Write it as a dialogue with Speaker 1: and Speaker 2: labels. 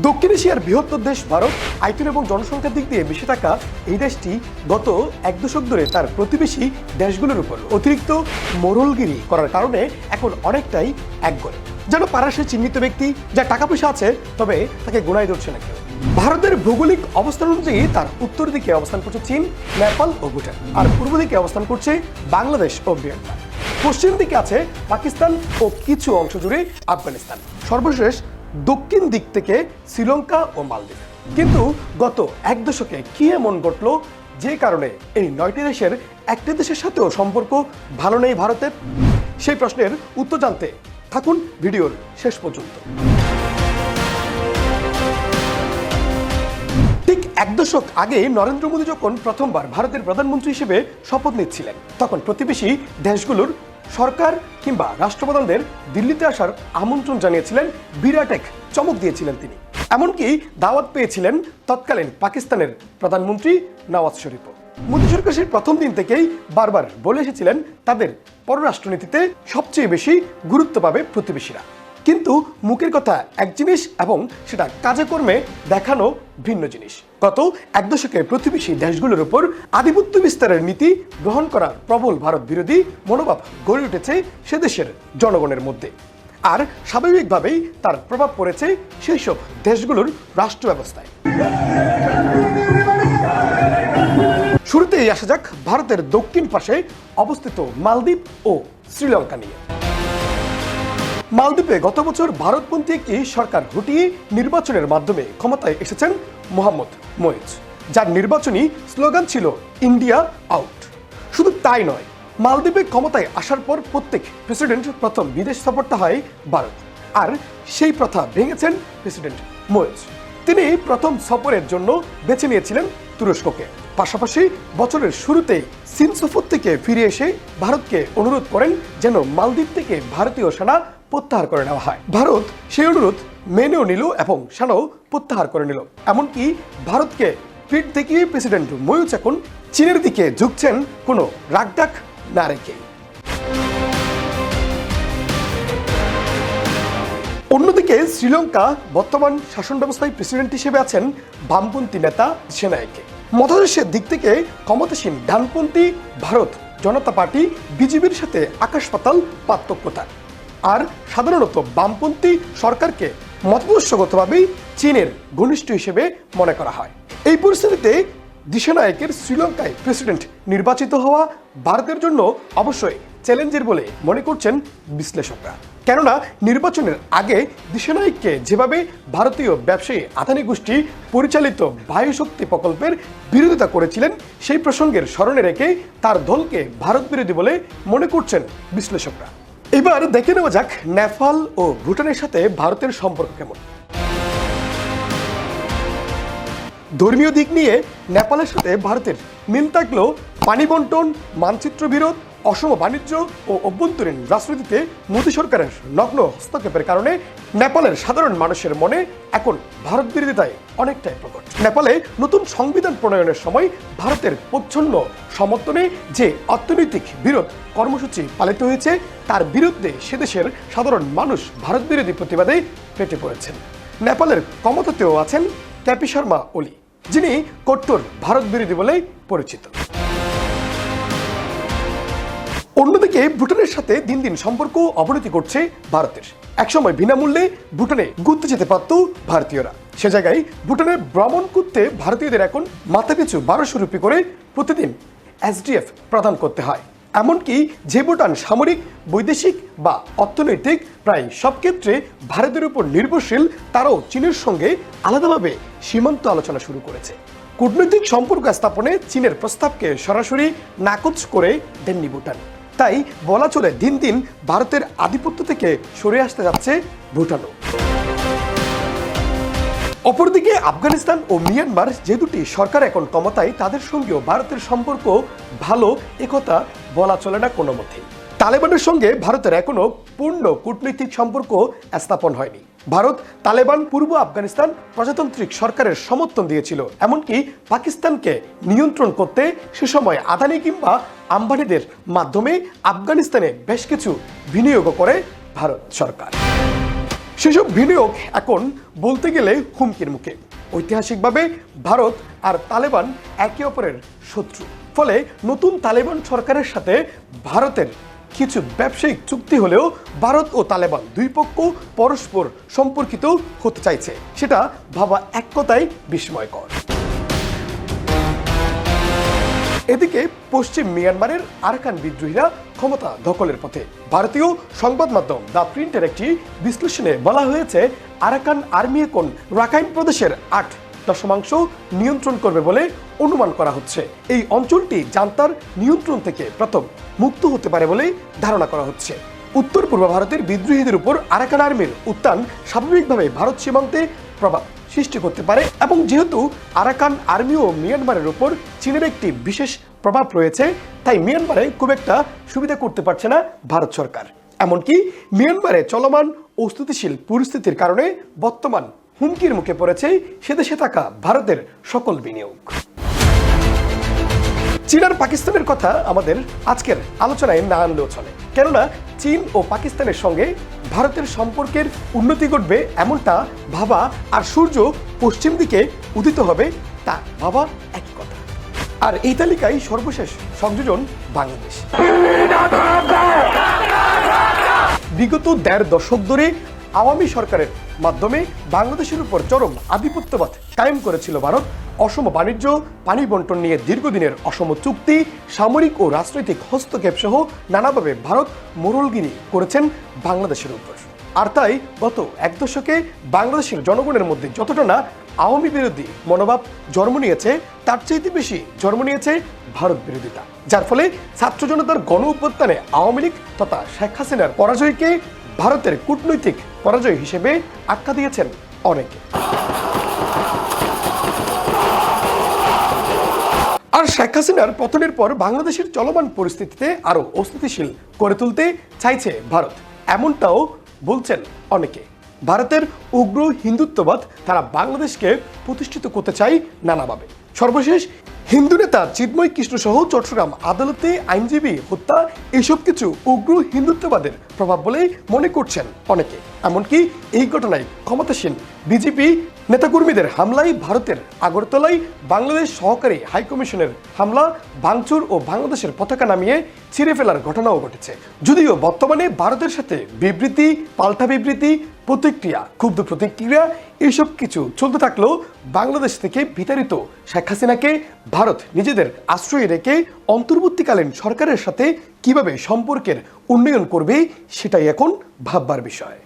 Speaker 1: দক্ষিণ এশিয়ার বৃহত্তর দেশ ভারত আয়তন এবং জনসংখ্যার দিক দিয়ে বেশি থাকা এই দেশটি গত এক দশক ধরে তার প্রতিবেশী দেশগুলোর উপর অতিরিক্ত মোড়লগিরি করার কারণে এখন অনেকটাই একগরে, যেন পাড়াসে চিহ্নিত ব্যক্তি যার টাকা পয়সা আছে তবে তাকে গোনায় ধরছে না কেউ। ভারতের ভৌগোলিক অবস্থান অনুযায়ী তার উত্তর দিকে অবস্থান করছে চীন, নেপাল ও ভুটান, আর পূর্ব দিকে অবস্থান করছে বাংলাদেশ ও মিয়ানমার। পশ্চিম দিকে আছে পাকিস্তান ও কিছু অংশ জুড়ে আফগানিস্তান, সর্বশেষ দক্ষিণ দিক থেকে শ্রীলঙ্কা ও মালদ্বীপ। কিন্তু গত এক দশকে কি এমন ঘটলো যে কারণে এই 9টি দেশের একটি দেশের সাথেও সম্পর্ক ভালো নেই ভারতের? সেই প্রশ্নের উত্তর জানতে থাকুন ভিডিওর শেষ পর্যন্ত। ঠিক এক দশক আগে নরেন্দ্র মোদী যখন প্রথমবার ভারতের প্রধানমন্ত্রী হিসেবে শপথ নিচ্ছিলেন, তখন প্রতিবেশী দেশগুলোর সরকার কিংবা রাষ্ট্রপ্রধানদের দিল্লিতে আসার আমন্ত্রণ জানিয়েছিলেন, বিরাট এক চমক দিয়েছিলেন তিনি। এমনকি দাওয়াত পেয়েছিলেন তৎকালীন পাকিস্তানের প্রধানমন্ত্রী নওয়াজ শরীফও। মোদী সরকারের প্রথম দিন থেকেই বারবার বলে এসেছিলেন তাদের পররাষ্ট্রনীতিতে সবচেয়ে বেশি গুরুত্ব পাবে প্রতিবেশীরা। কিন্তু মুখের কথা এক জিনিস এবং সেটা কাজে কর্মে দেখানো ভিন্ন জিনিস। গত এক দশকে প্রতিবেশী দেশগুলোর উপর আধিপত্য বিস্তারের নীতি গ্রহণ করার প্রবল ভারত বিরোধী মনোভাব গড়ে উঠেছে সে দেশের জনগণের মধ্যে, আর স্বাভাবিকভাবেই তার প্রভাব পড়েছে সেই সব দেশগুলোর রাষ্ট্র ব্যবস্থায়। শুরুতেই আসা যাক ভারতের দক্ষিণ পাশে অবস্থিত মালদ্বীপ ও শ্রীলঙ্কা নিয়ে। মালদ্বীপে গত বছর ভারতপন্থী একটি সরকার হটিয়ে নির্বাচনের মাধ্যমে ক্ষমতায় এসেছেন মোহাম্মদ মোয়েজ, যার নির্বাচনী স্লোগান ছিল ইন্ডিয়া আউট। শুধু তাই নয়, মালদ্বীপে ক্ষমতায় আসার পর প্রত্যেক প্রেসিডেন্ট প্রথম বিদেশ সফরটা হয় ভারত, আর সেই প্রথা ভেঙেছেন প্রেসিডেন্ট মোয়েজ। তিনি প্রথম সফরের জন্য বেছে নিয়েছিলেন তুরস্ককে। পাশাপাশি বছরের শুরুতেই চীন সফর থেকে ফিরে এসে ভারতকে অনুরোধ করেন যেন মালদ্বীপ থেকে ভারতীয় সেনা প্রত্যাহার করে নেওয়া হয়। ভারত সেই অনুরোধ মেনেও নিল এবং সেনাও প্রত্যাহার করে নিল। এমনকি ভারতকে পিঠ দেখিয়ে প্রেসিডেন্ট মোয়েজ এখন চীনের দিকে ঝুঁকছেন কোনো রাগডাক না রেখে। অন্যদিকে শ্রীলঙ্কা বর্তমান শাসন ব্যবস্থায় প্রেসিডেন্ট হিসেবে আছেন বামপন্থী নেতা সেনায়কে। মতাদর্শের দিক থেকে ক্ষমতাসীন ডানপন্থী ভারত জনতা পার্টি বিজেপির সাথে আকাশ পাতাল পার্থক্যতা, আর সাধারণত বামপন্থী সরকারকে মতাদর্শগতভাবেই চীনের ঘনিষ্ঠ হিসেবে মনে করা হয়। এই পরিস্থিতিতে দিশানায়কের শ্রীলঙ্কায় প্রেসিডেন্ট নির্বাচিত হওয়া ভারতের জন্য অবশ্যই চ্যালেঞ্জের বলে মনে করছেন বিশ্লেষকরা। কেননা নির্বাচনের আগে দিশানায়ককে যেভাবে ভারতীয় ব্যবসায়ী আদানি গোষ্ঠী পরিচালিত বায়ুশক্তি প্রকল্পের বিরোধিতা করেছিলেন, সেই প্রসঙ্গের স্মরণে রেখে তার দলকে ভারত বিরোধী বলে মনে করছেন বিশ্লেষকরা। এবার দেখে নেওয়া যাক নেপাল ও ভুটানের সাথে ভারতের সম্পর্ক কেমন। ধর্মীয় দিক নিয়ে নেপালের সাথে ভারতের মিল থাকলেও পানি বন্টন, মানচিত্র বিরোধ, অসম বাণিজ্য ও অভ্যন্তরীণ রাজনীতিতে মোদী সরকারের নগ্ন হস্তক্ষেপের কারণে নেপালের সাধারণ মানুষের মনে এখন ভারত বিরোধিতায় অনেকটাই প্রকট। নেপালে নতুন সংবিধান প্রণয়নের সময় ভারতের প্রচ্ছন্ন সমর্থনে যে অর্থনৈতিক বিরোধ কর্মসূচি পালিত হয়েছে, তার বিরুদ্ধে সেদেশের সাধারণ মানুষ ভারত বিরোধী প্রতিবাদে ফেটে পড়েছেন। নেপালের ক্ষমতাতেও আছেন কেপি শর্মা ওলি, যিনি কট্টর ভারত বিরোধী বলে পরিচিত। অন্যদিকে ভুটানের সাথে দিন দিন সম্পর্ক অবনতি করছে ভারতের। একসময় বিনামূল্যে ভুটানে ঘুরতে যেতে পারত ভারতীয়রা, সে জায়গায় ভুটানে ভ্রমণ করতে ভারতীয়দের এখন মাথাপিছু 1200 রুপি করে প্রতিদিন SDF প্রদান করতে হয়। এমনকি যে ভুটান সামরিক, বৈদেশিক বা অর্থনৈতিক প্রায় সব ক্ষেত্রে ভারতের উপর নির্ভরশীল, তারাও চীনের সঙ্গে আলাদাভাবে সীমান্ত আলোচনা শুরু করেছে। কূটনৈতিক সম্পর্ক স্থাপনে চীনের প্রস্তাবকে সরাসরি নাকচ করে দেননি ভুটান। তাই বলা চলে দিন দিন ভারতের আধিপত্য থেকে সরে আসতে যাচ্ছে ভুটানও। অপরদিকে আফগানিস্তান ও মিয়ানমার যে দুটি সরকার এখন ক্ষমতায়, তাদের সঙ্গেও ভারতের সম্পর্ক ভালো একথা বলা চলে না কোনো মতেই। তালেবানের সঙ্গে ভারতের এখনো পূর্ণ কূটনৈতিক সম্পর্ক স্থাপন হয়নি। ভারত তালেবান পূর্ব আফগানিস্তান প্রজাতান্ত্রিক সরকারের সমর্থন দিয়েছিল, এমনকি পাকিস্তানকে নিয়ন্ত্রণ করতে সে সময় আদানি কিংবা আম্বানিদের মাধ্যমে আফগানিস্তানে বেশ কিছু বিনিয়োগ করে ভারত সরকার। সেসব বিনিয়োগ এখন বলতে গেলে হুমকির মুখে। ঐতিহাসিকভাবে ভারত আর তালেবান একে অপরের শত্রু। ফলে নতুন তালেবান সরকারের সাথে ভারতের কিছু ব্যবসায়িক চুক্তি হলেও ভারত ও তালেবান দুই পক্ষ পরস্পর সম্পর্কিত হতে চাইছে, সেটা ভাবা এক কথায় বিস্ময়কর। এদিকে পশ্চিম মিয়ানমারের আরাকান বিদ্রোহীরা ক্ষমতা দখলের পথে। ভারতীয় সংবাদ মাধ্যম দ্য প্রিন্টের একটি বিশ্লেষণে বলা হয়েছে, আরাকান আর্মি এখন রাখাইন প্রদেশের 8% নিয়ন্ত্রণ করবে বলে অনুমান করা হচ্ছে। এই অঞ্চলটি জান্তার নিয়ন্ত্রণ থেকে প্রথম মুক্ত হতে পারে বলে ধারণা করা হচ্ছে। উত্তর পূর্ব ভারতের বিদ্রোহীদের উপর আরাকান আর্মির উত্থান স্বাভাবিকভাবে ভারত সীমান্তে প্রভাব সৃষ্টি করতে পারে, এবং যেহেতু আরাকান আর্মি ও মিয়ানমারের উপর চীনের একটি বিশেষ প্রভাব রয়েছে, তাই মিয়ানমারে খুব একটা সুবিধা করতে পারছে না ভারত সরকার। এমনকি মিয়ানমারে চলমান অস্থিতিশীল পরিস্থিতির কারণে বর্তমান হুমকির মুখে পড়েছে সেদেশে থাকা ভারতের সকল বিনিয়োগ। চীন আর পাকিস্তানের কথা আমাদের আজকের আলোচনায় না আনলেও চলে, কেননা চীন ও পাকিস্তানের সঙ্গে ভারতের সম্পর্কের উন্নতি ঘটবে এমনটা ভাবা আর সূর্য পশ্চিম দিকে উদিত হবে তা ভাবা একই কথা। আর এই তালিকায় সর্বশেষ সংযোজন বাংলাদেশ। বিগত 1.5 দশক ধরে আওয়ামী সরকারের মাধ্যমে বাংলাদেশের উপর চরম আধিপত্যবাদ কায়েম করেছিল ভারত। অসম বাণিজ্য, পানি বন্টন নিয়ে দীর্ঘদিনের অসম চুক্তি, সামরিক ও রাজনৈতিক হস্তক্ষেপ সহ নানাভাবে ভারত মোড়লগিরি করেছেন বাংলাদেশের উপর। আর তাই গত 1 দশকে বাংলাদেশের জনগণের মধ্যে যতটা না আওয়ামী বিরোধী মনোভাব জন্ম নিয়েছে, তার চাইতে বেশি জন্ম নিয়েছে ভারত বিরোধিতা, যার ফলে ছাত্র জনতার গণ অভ্যুত্থানে আওয়ামী লীগ তথা শেখ হাসিনার পরাজয়কে ভারতের কূটনৈতিক পরাজয় হিসেবে আখ্যা দিয়েছেন অনেকে। আর শেখ হাসিনার পতনের পর বাংলাদেশের চলমান পরিস্থিতিতে আরো অস্থিতিশীল করে তুলতে চাইছে ভারত, এমনটাও বলছেন অনেকে। ভারতের উগ্র হিন্দুত্ববাদ তারা বাংলাদেশকে প্রতিষ্ঠিত করতে চায় নানাভাবে। সর্বশেষ হিন্দু নেতা চিন্ময় কৃষ্ণ সহ চট্টগ্রাম আদালতে আইনজীবী হত্যা, এসব কিছু উগ্র হিন্দুত্ববাদের প্রভাব বলেই মনে করছেন অনেকে। এমনকি এই ঘটনায় ক্ষমতাসীন বিজেপি নেতাকর্মীদের হামলায় ভারতের আগরতলায় বাংলাদেশ সহকারী হাইকমিশনের হামলা, ভাঙচুর ও বাংলাদেশের পতাকা নামিয়ে ছিঁড়ে ফেলার ঘটনাও ঘটেছে। যদিও বর্তমানে ভারতের সাথে বিবৃতি, পাল্টা বিবৃতি, প্রতিক্রিয়া, ক্ষুব্ধ প্রতিক্রিয়া এসব কিছু চলতে থাকলেও বাংলাদেশ থেকে বিতাড়িত শেখ হাসিনাকে ভারত নিজেদের আশ্রয় রেখে অন্তর্বর্তীকালীন সরকারের সাথে কিভাবে সম্পর্কের উন্নয়ন করবে সেটাই এখন ভাববার বিষয়।